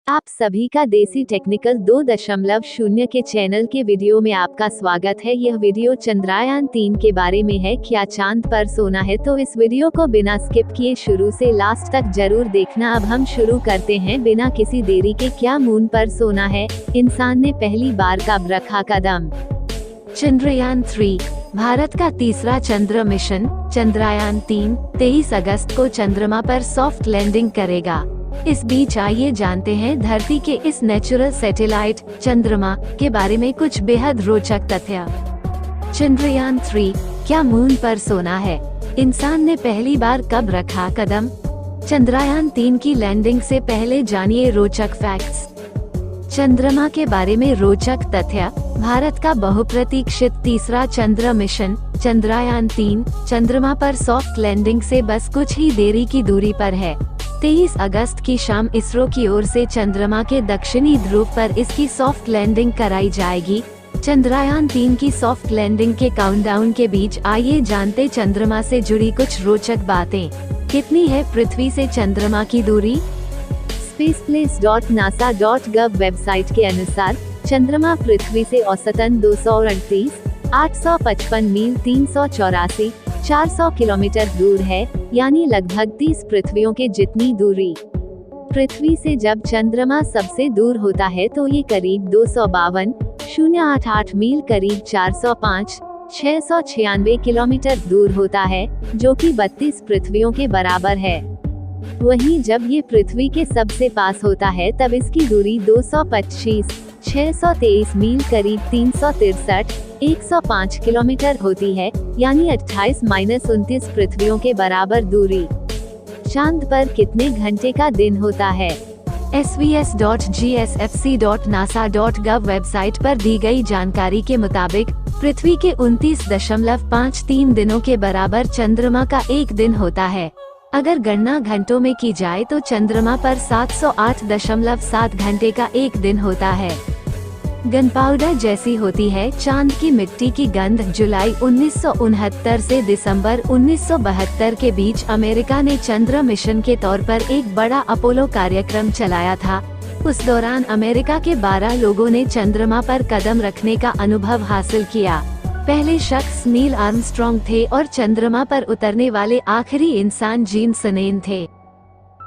आप सभी का देसी टेक्निकल 2.0 के चैनल के वीडियो में आपका स्वागत है। यह वीडियो चंद्रयान 3 के बारे में है। क्या चांद पर सोना है? तो इस वीडियो को बिना स्किप किए शुरू से लास्ट तक जरूर देखना। अब हम शुरू करते हैं बिना किसी देरी के। क्या मून पर सोना है? इंसान ने पहली बार कब रखा कदम? चंद्रयान 3 भारत का तीसरा चंद्र मिशन चंद्रयान 3 23 अगस्त को चंद्रमा पर सॉफ्ट लैंडिंग करेगा। इस बीच आइए जानते हैं धरती के इस नेचुरल सैटेलाइट चंद्रमा के बारे में कुछ बेहद रोचक तथ्य। चंद्रयान 3 क्या मून पर सोना है? इंसान ने पहली बार कब रखा कदम? चंद्रयान 3 की लैंडिंग से पहले जानिए रोचक फैक्ट्स। चंद्रमा के बारे में रोचक तथ्य। भारत का बहुप्रतीक्षित तीसरा चंद्र मिशन चंद्रयान 3 चंद्रमा पर सॉफ्ट लैंडिंग से बस कुछ ही देरी की दूरी पर है। 23 अगस्त की शाम इसरो की ओर से चंद्रमा के दक्षिणी ध्रुव पर इसकी सॉफ्ट लैंडिंग कराई जाएगी। चंद्रयान 3 की सॉफ्ट लैंडिंग के काउंटडाउन के बीच आइए जानते चंद्रमा से जुड़ी कुछ रोचक बातें। कितनी है पृथ्वी से चंद्रमा की दूरी? spaceplace.nasa.gov वेबसाइट के अनुसार चंद्रमा पृथ्वी से औसतन 238,855 मील 384,400 किलोमीटर दूर है, यानी लगभग 30 पृथ्वियों के जितनी दूरी। पृथ्वी से जब चंद्रमा सबसे दूर होता है तो ये करीब 252,088 मील करीब 405,696 किलोमीटर दूर होता है, जो कि 32 पृथ्वियों के बराबर है। वहीं जब ये पृथ्वी के सबसे पास होता है तब इसकी दूरी 225,623 मील करीब 363,105 किलोमीटर होती है, यानी 28-29 पृथ्वियों के बराबर दूरी। चांद पर कितने घंटे का दिन होता है? svs.gsfc.nasa.gov वेबसाइट पर दी गई जानकारी के मुताबिक पृथ्वी के 29.53 दिनों के बराबर चंद्रमा का एक दिन होता है। अगर गणना घंटों में की जाए तो चंद्रमा पर 708.7 घंटे का एक दिन होता है। गनपाउडर जैसी होती है चांद की मिट्टी की गंध। जुलाई 1969 से दिसंबर 1972 के बीच अमेरिका ने चंद्र मिशन के तौर पर एक बड़ा अपोलो कार्यक्रम चलाया था। उस दौरान अमेरिका के 12 लोगों ने चंद्रमा पर कदम रखने का अनुभव हासिल किया। पहले शख्स नील आर्मस्ट्रॉन्ग थे और चंद्रमा पर उतरने वाले आखिरी इंसान जीन सनैन थे।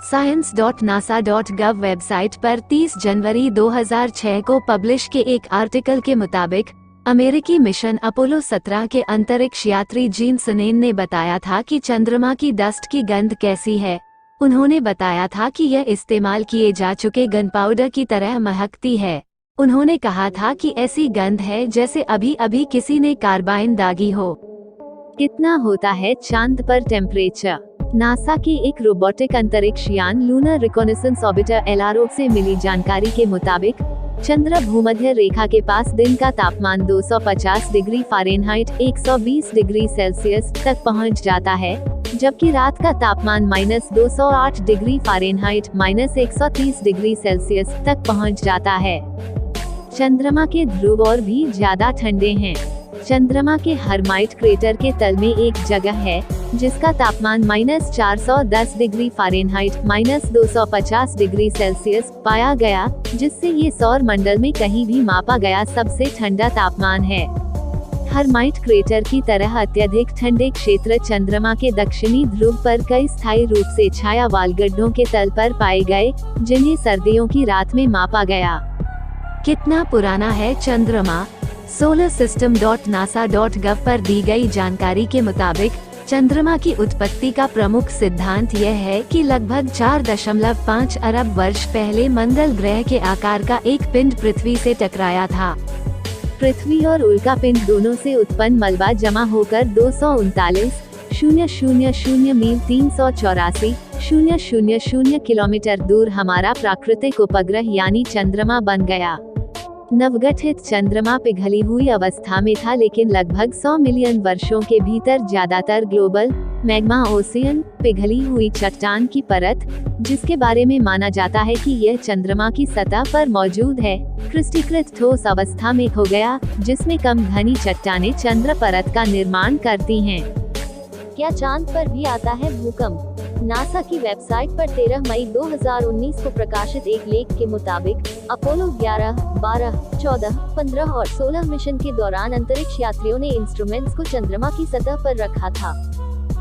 science.nasa.gov वेबसाइट पर 30 जनवरी 2006 को पब्लिश के एक आर्टिकल के मुताबिक अमेरिकी मिशन अपोलो 17 के अंतरिक्ष यात्री जीन सनैन ने बताया था कि चंद्रमा की डस्ट की गंध कैसी है। उन्होंने बताया था कि यह इस्तेमाल किए जा चुके गनपाउडर की तरह महकती है। उन्होंने कहा था कि ऐसी गंध है जैसे अभी अभी किसी ने कार्बाइन दागी हो। कितना होता है चांद पर टेम्परेचर? नासा के एक रोबोटिक अंतरिक्ष यान लूनर रिकॉनेसेंस ऑर्बिटर LRO से मिली जानकारी के मुताबिक चंद्र भूमध्य रेखा के पास दिन का तापमान 250 डिग्री फ़ारेनहाइट 120 डिग्री सेल्सियस तक पहुंच जाता है, जबकि रात का तापमान -208 डिग्री फ़ारेनहाइट -130 डिग्री सेल्सियस तक पहुंच जाता है। चंद्रमा के ध्रुव और भी ज्यादा ठंडे हैं। चंद्रमा के हर्माइट क्रेटर के तल में एक जगह है जिसका तापमान -410 डिग्री फ़ारेनहाइट -250 डिग्री सेल्सियस पाया गया, जिससे ये सौर मंडल में कहीं भी मापा गया सबसे ठंडा तापमान है। हर्माइट क्रेटर की तरह अत्यधिक ठंडे क्षेत्र चंद्रमा के दक्षिणी ध्रुव पर कई स्थायी रूप से छायावाल गड्ढों के तल पर पाए गए, जिन्हें सर्दियों की रात में मापा गया। कितना पुराना है चंद्रमा? solarSystem.nasa.gov पर दी गई जानकारी के मुताबिक चंद्रमा की उत्पत्ति का प्रमुख सिद्धांत यह है कि लगभग 4.5 अरब वर्ष पहले मंगल ग्रह के आकार का एक पिंड पृथ्वी से टकराया था। पृथ्वी और उल्का पिंड दोनों से उत्पन्न मलबा जमा होकर 239,000 मील 384,000 किलोमीटर दूर हमारा प्राकृतिक उपग्रह यानी चंद्रमा बन गया। नवगठित चंद्रमा पिघली हुई अवस्था में था, लेकिन लगभग 100 मिलियन वर्षों के भीतर ज्यादातर ग्लोबल मैग्मा ओशियन पिघली हुई चट्टान की परत, जिसके बारे में माना जाता है कि यह चंद्रमा की सतह पर मौजूद है, क्रिस्टलीकृत ठोस अवस्था में हो गया, जिसमें कम घनी चट्टानें चंद्र परत का निर्माण करती हैं। क्या चांद पर भी आता है भूकंप? नासा की वेबसाइट पर 13 मई 2019 को प्रकाशित एक लेख के मुताबिक अपोलो 11, 12, 14, 15 और 16 मिशन के दौरान अंतरिक्ष यात्रियों ने इंस्ट्रूमेंट्स को चंद्रमा की सतह पर रखा था।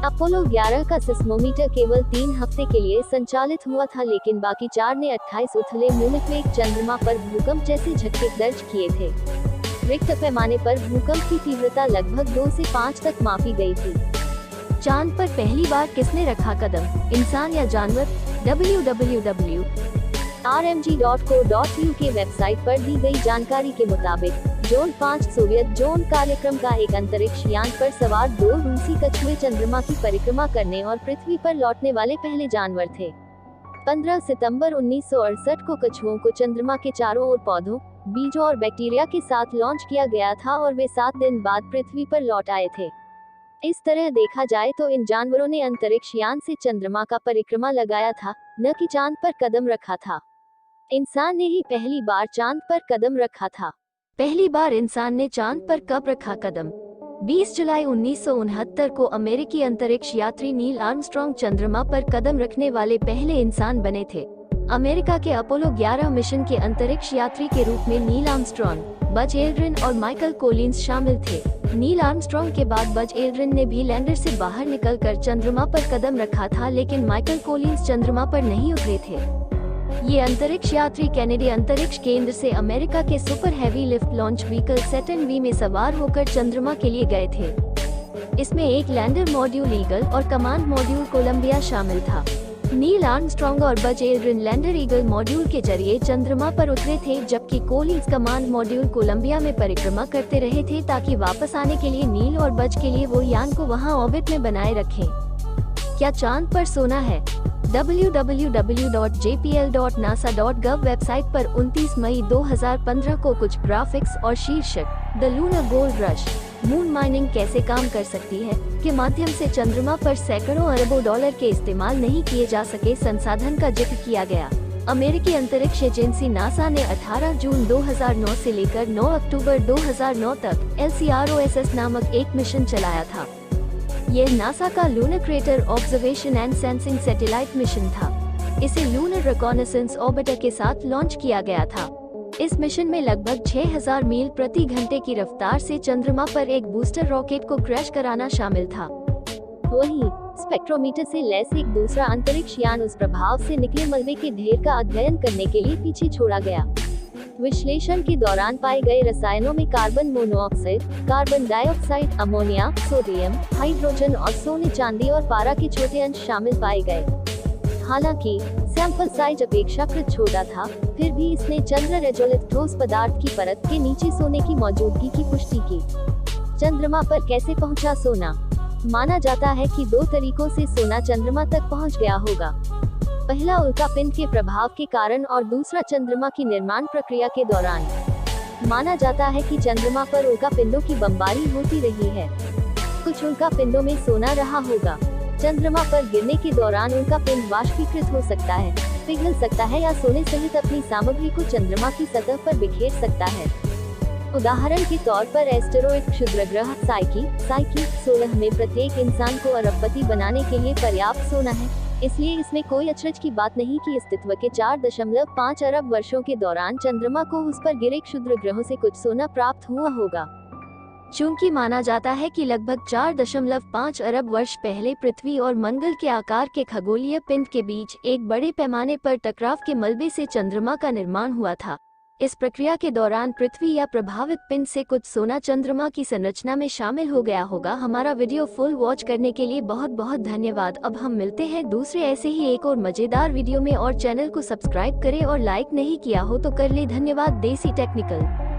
अपोलो 11 का सिस्मोमीटर केवल 3 हफ्ते के लिए संचालित हुआ था, लेकिन बाकी 4 ने 28 उथले मूलक्वेक चंद्रमा पर भूकंप जैसे झटके दर्ज किए थे। रिक्टर पैमाने पर भूकंप की तीव्रता लगभग 2 से 5 तक मापी गई थी। चांद पर पहली बार किसने रखा कदम, इंसान या जानवर? www.rmg.co.uk वेबसाइट पर दी गई जानकारी के मुताबिक जोन 5 सोवियत जोन कार्यक्रम का एक अंतरिक्ष यान पर सवार 2 रूसी कछुए चंद्रमा की परिक्रमा करने और पृथ्वी पर लौटने वाले पहले जानवर थे। 15 सितंबर 1968 को कछुओं को चंद्रमा के चारों ओर पौधों, बीजों और बैक्टीरिया के साथ लॉन्च किया गया था और वे 7 दिन बाद पृथ्वी पर लौट आए थे। इस तरह देखा जाए तो इन जानवरों ने अंतरिक्ष यान से चंद्रमा का परिक्रमा लगाया था, न कि चांद पर कदम रखा था। इंसान ने ही पहली बार चांद पर कदम रखा था। पहली बार इंसान ने चांद पर कब रखा कदम? 20 जुलाई 1969 को अमेरिकी अंतरिक्ष यात्री नील आर्मस्ट्रॉन्ग चंद्रमा पर कदम रखने वाले पहले इंसान बने थे। अमेरिका के अपोलो 11 मिशन के अंतरिक्ष यात्री के रूप में नील आर्मस्ट्रॉन्ग, बज एल्ड्रिन और माइकल कोलिंस शामिल थे। नील आर्मस्ट्रॉन्ग के बाद बज एल्ड्रिन ने भी लैंडर से बाहर निकलकर चंद्रमा पर कदम रखा था, लेकिन माइकल कोलिंस चंद्रमा पर नहीं उतरे थे। ये अंतरिक्ष यात्री कैनेडी अंतरिक्ष केंद्र से अमेरिका के super heavy lift launch vehicle Saturn V में सवार होकर चंद्रमा के लिए गए थे। इसमें एक लैंडर मॉड्यूल ईगल और कमांड मॉड्यूल कोलंबिया शामिल था। नील आर्मस्ट्रॉन्ग और Buzz Aldrin lander eagle module के जरिए चंद्रमा पर उतरे थे, जबकि कोलिंस कमांड मॉड्यूल कोलंबिया में परिक्रमा करते रहे थे ताकि वापस आने के लिए नील और बज के लिए वो यान को वहां ऑर्बिट में बनाए रखें। क्या चांद पर सोना है? www.jpl.nasa.gov वेबसाइट पर 29 मई 2015 को कुछ ग्राफिक्स और शीर्षक the lunar gold rush, moon mining कैसे काम कर सकती है के माध्यम से चंद्रमा पर सैकड़ों अरबों डॉलर के इस्तेमाल नहीं किए जा सके संसाधन का जिक्र किया गया। अमेरिकी अंतरिक्ष एजेंसी नासा ने 18 जून 2009 से लेकर 9 अक्टूबर 2009 तक LCROSS नामक एक मिशन चलाया था। यह नासा का lunar crater observation and sensing satellite mission था। इसे लूनर रिकॉनेसेंस ऑर्बिटर के साथ लॉन्च किया गया था। इस मिशन में लगभग 6000 मील प्रति घंटे की रफ्तार से चंद्रमा पर एक बूस्टर रॉकेट को क्रैश कराना शामिल था। वहीं स्पेक्ट्रोमीटर से लैस एक दूसरा अंतरिक्ष यान उस प्रभाव से निकले मलबे के ढेर का अध्ययन करने के लिए पीछे छोड़ा गया। विश्लेषण के दौरान पाए गए रसायनों में carbon monoxide, carbon dioxide, ammonia, sodium, hydrogen और सोने, चांदी और पारा के छोटे अंश शामिल पाए गए। हालांकि सैंपल साइज अपेक्षाकृत छोटा था, फिर भी इसने चंद्र रेजोलिथ ठोस पदार्थ की परत के नीचे सोने की मौजूदगी की पुष्टि की। चंद्रमा पर कैसे पहुंचा सोना? माना जाता है कि 2 तरीकों से सोना चंद्रमा तक पहुंच गया होगा। पहला उल्का पिंड के प्रभाव के कारण और दूसरा चंद्रमा की निर्माण प्रक्रिया के दौरान। माना जाता है कि चंद्रमा पर उल्का पिंडों की बमबारी होती रही है। कुछ उल्का पिंडों में सोना रहा होगा। चंद्रमा पर गिरने के दौरान उल्का पिंड वाष्पीकृत हो सकता है, पिघल सकता है या सोने सहित अपनी सामग्री को चंद्रमा की सतह पर बिखेर सकता है। उदाहरण के तौर पर एस्टेरॉइड क्षुद्रग्रह साइकी 16 में प्रत्येक इंसान को अरबपति बनाने के लिए पर्याप्त सोना है, इसलिए इसमें कोई अचरज की बात नहीं कि अस्तित्व के 4.5 अरब वर्षों के दौरान चंद्रमा को उस पर गिरे क्षुद्र ग्रहों से कुछ सोना प्राप्त हुआ होगा। चूंकि माना जाता है कि लगभग 4.5 अरब वर्ष पहले पृथ्वी और मंगल के आकार के खगोलीय पिंड के बीच एक बड़े पैमाने पर टकराव के मलबे से चंद्रमा का निर्माण हुआ था। इस प्रक्रिया के दौरान पृथ्वी या प्रभावित पिंड से कुछ सोना चंद्रमा की संरचना में शामिल हो गया होगा। हमारा वीडियो फुल वॉच करने के लिए बहुत बहुत धन्यवाद। अब हम मिलते हैं दूसरे ऐसे ही एक और मजेदार वीडियो में, और चैनल को सब्सक्राइब करें और लाइक नहीं किया हो तो कर ले। धन्यवाद। देसी टेक्निकल।